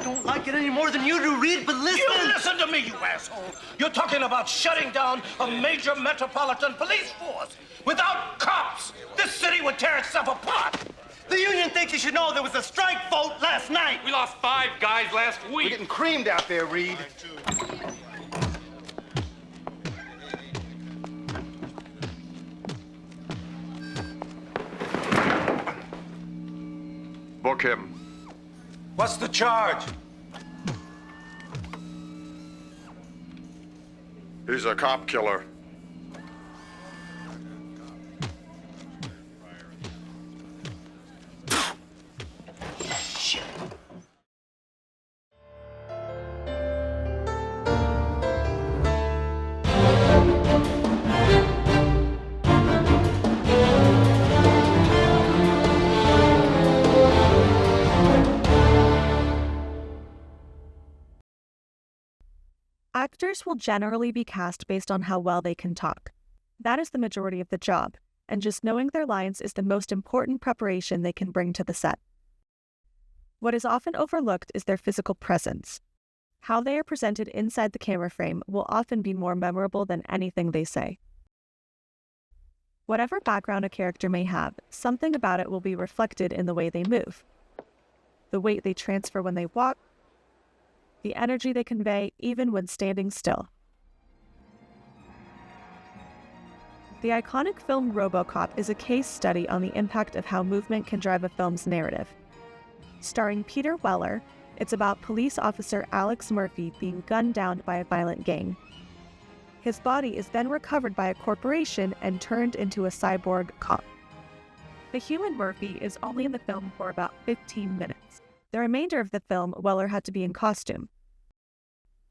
don't like it any more than you do, Reed, but listen. You listen to me, you asshole. You're talking about shutting down a major metropolitan police force. Without cops, this city would tear itself apart. The union thinks you should know there was a strike vote last night. We lost 5 guys last week. We're getting creamed out there, Reed. Book him. What's the charge? He's a cop killer. Actors will generally be cast based on how well they can talk. That is the majority of the job, and just knowing their lines is the most important preparation they can bring to the set. What is often overlooked is their physical presence. How they are presented inside the camera frame will often be more memorable than anything they say. Whatever background a character may have, something about it will be reflected in the way they move. The weight they transfer when they walk, the energy they convey even when standing still. The iconic film RoboCop is a case study on the impact of how movement can drive a film's narrative. Starring Peter Weller, it's about police officer Alex Murphy being gunned down by a violent gang. His body is then recovered by a corporation and turned into a cyborg cop. The human Murphy is only in the film for about 15 minutes. The remainder of the film, Weller had to be in costume.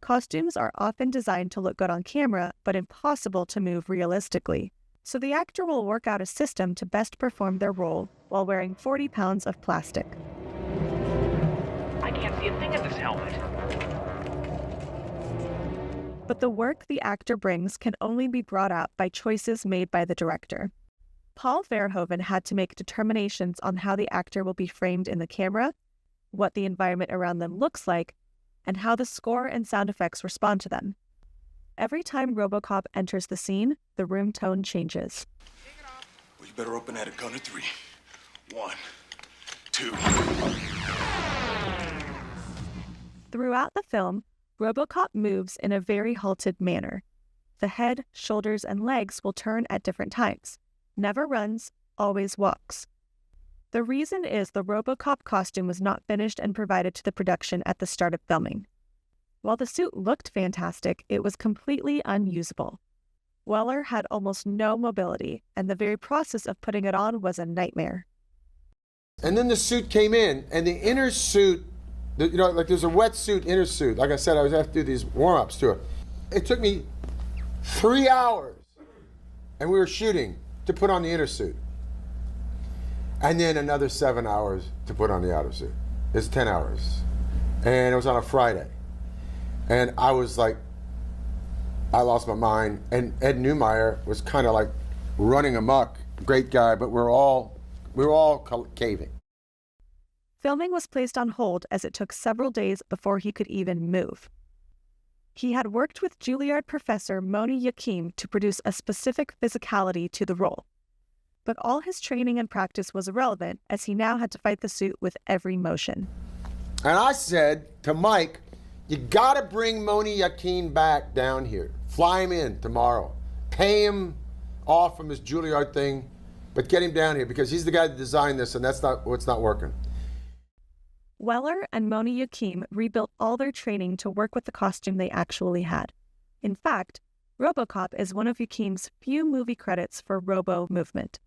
Costumes are often designed to look good on camera, but impossible to move realistically. So the actor will work out a system to best perform their role while wearing 40 pounds of plastic. I can't see a thing in this helmet. But the work the actor brings can only be brought out by choices made by the director. Paul Verhoeven had to make determinations on how the actor will be framed in the camera, what the environment around them looks like, and how the score and sound effects respond to them. Every time RoboCop enters the scene, the room tone changes. Well, you better open that at gun at 3. 1, 2. Throughout the film, RoboCop moves in a very halted manner. The head, shoulders, and legs will turn at different times. Never runs, always walks. The reason is the RoboCop costume was not finished and provided to the production at the start of filming. While the suit looked fantastic, it was completely unusable. Weller had almost no mobility, and the very process of putting it on was a nightmare. And then the suit came in, and the inner suit, like there's a wetsuit inner suit. Like I said, I was have to do these warm-ups to it. It took me 3 hours, and we were shooting to put on the inner suit. And then another 7 hours to put on the outer suit. It's 10 hours. And it was on a Friday. And I was like, I lost my mind. And Ed Neumeyer was kind of like running amok. Great guy, but we were all caving. Filming was placed on hold as it took several days before he could even move. He had worked with Juilliard professor Moni Yakim to produce a specific physicality to the role. But all his training and practice was irrelevant as he now had to fight the suit with every motion. And I said to Mike, you gotta bring Moni Yakin back down here. Fly him in tomorrow. Pay him off from his Juilliard thing, but get him down here because he's the guy that designed this and that's not what's not working. Weller and Moni Yakim rebuilt all their training to work with the costume they actually had. In fact, RoboCop is one of Yakim's few movie credits for robo movement.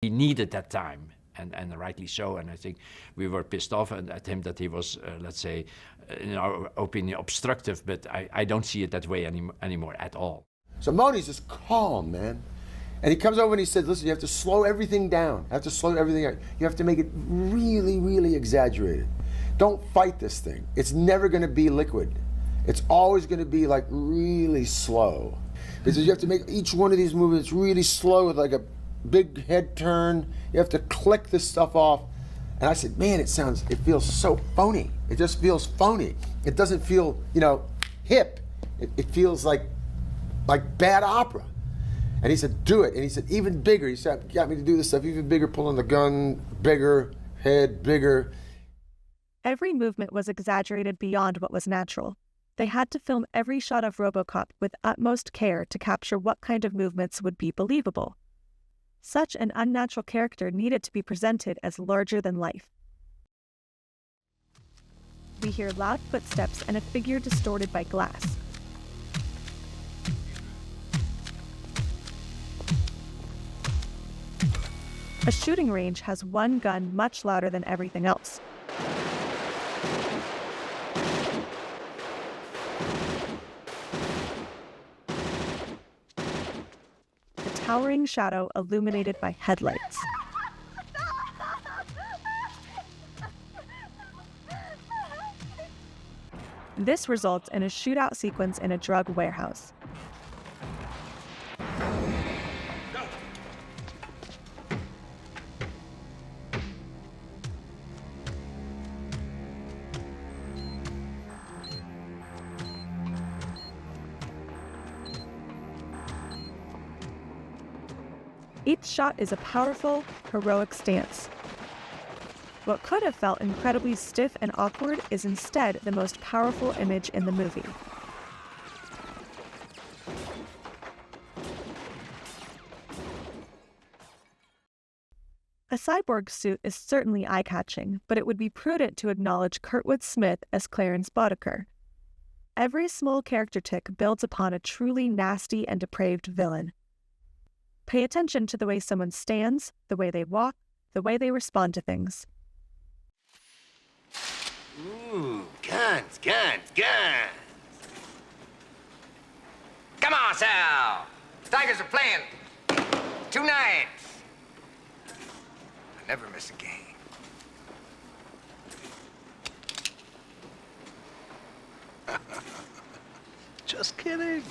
He needed that time, and rightly so, and I think we were pissed off at him that he was, let's say, in our opinion, obstructive, but I don't see it that way anymore at all. So Moni's just calm, man. And he comes over and he said, listen, you have to slow everything down. You have to slow everything down. You have to make it really, really exaggerated. Don't fight this thing. It's never going to be liquid. It's always going to be like really slow. Because you have to make each one of these movements really slow with like a big head turn. You have to click this stuff off. And I said, man, it feels so phony. It just feels phony. It doesn't feel, hip. It feels like bad opera. And he said, do it. And he said, even bigger. He said, got me to do this stuff even bigger, pulling the gun, bigger, head, bigger. Every movement was exaggerated beyond what was natural. They had to film every shot of RoboCop with utmost care to capture what kind of movements would be believable. Such an unnatural character needed to be presented as larger than life. We hear loud footsteps and a figure distorted by glass. A shooting range has one gun much louder than everything else. A towering shadow illuminated by headlights. This results in a shootout sequence in a drug warehouse. Each shot is a powerful, heroic stance. What could have felt incredibly stiff and awkward is instead the most powerful image in the movie. A cyborg suit is certainly eye-catching, but it would be prudent to acknowledge Kurtwood Smith as Clarence Boddicker. Every small character tick builds upon a truly nasty and depraved villain. Pay attention to the way someone stands, the way they walk, the way they respond to things. Ooh, guns. Come on, Sal. Tigers are playing. 2 nights. I never miss a game. Just kidding.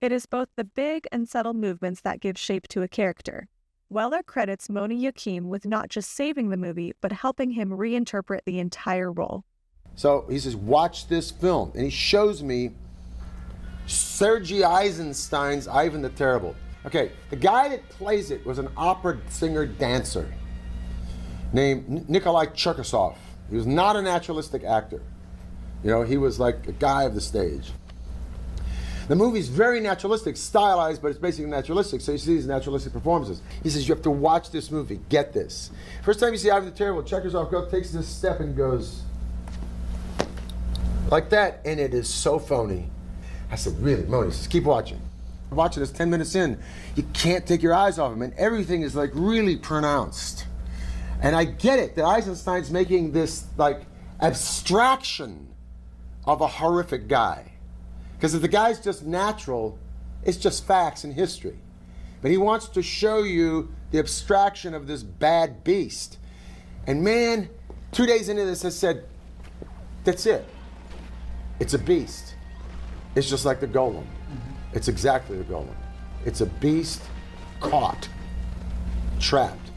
It is both the big and subtle movements that give shape to a character. Weller credits Moni Yakim with not just saving the movie, but helping him reinterpret the entire role. So he says, watch this film. And he shows me Sergei Eisenstein's Ivan the Terrible. Okay, the guy that plays it was an opera singer-dancer named Nikolai Cherkasov. He was not a naturalistic actor. He was like a guy of the stage. The movie's very naturalistic, stylized, but it's basically naturalistic, so you see these naturalistic performances. He says, you have to watch this movie, get this. First time you see Ivan the Terrible, Cherkasov takes this step and goes like that, and it is so phony. I said, really, Moni? He says, keep watching. Watching this 10 minutes in, you can't take your eyes off him, and everything is like really pronounced. And I get it, that Eisenstein's making this like abstraction of a horrific guy. Because if the guy's just natural, it's just facts and history. But he wants to show you the abstraction of this bad beast. And man, 2 days into this, I said, that's it. It's a beast. It's just like the golem. It's exactly the golem. It's a beast caught, trapped.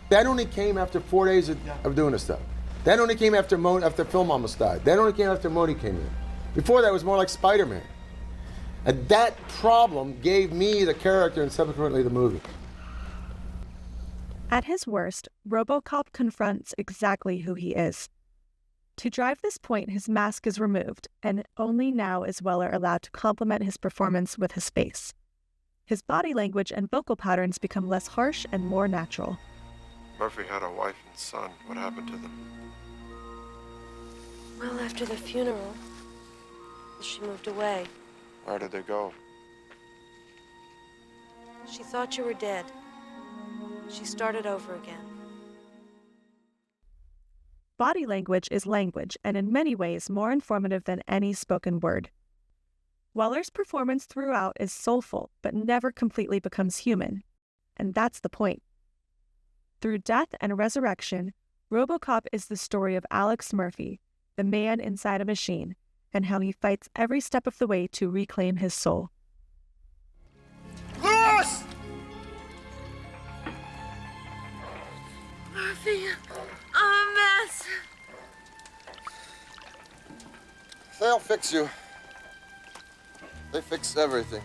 That only came after 4 days of doing this stuff. That only came after Film almost died. That only came after Moni came in. Before that, it was more like Spider-Man. And that problem gave me the character and subsequently the movie. At his worst, RoboCop confronts exactly who he is. To drive this point, his mask is removed, and only now is Weller allowed to complement his performance with his face. His body language and vocal patterns become less harsh and more natural. Murphy had a wife and son. What happened to them? Well, after the funeral, she moved away. Where did they go? She thought you were dead. She started over again. Body language is language, and in many ways more informative than any spoken word. Weller's performance throughout is soulful, but never completely becomes human. And that's the point. Through death and resurrection, RoboCop is the story of Alex Murphy, the man inside a machine, and how he fights every step of the way to reclaim his soul. Loose! everything. I'm a mess. They'll fix you. They fix everything.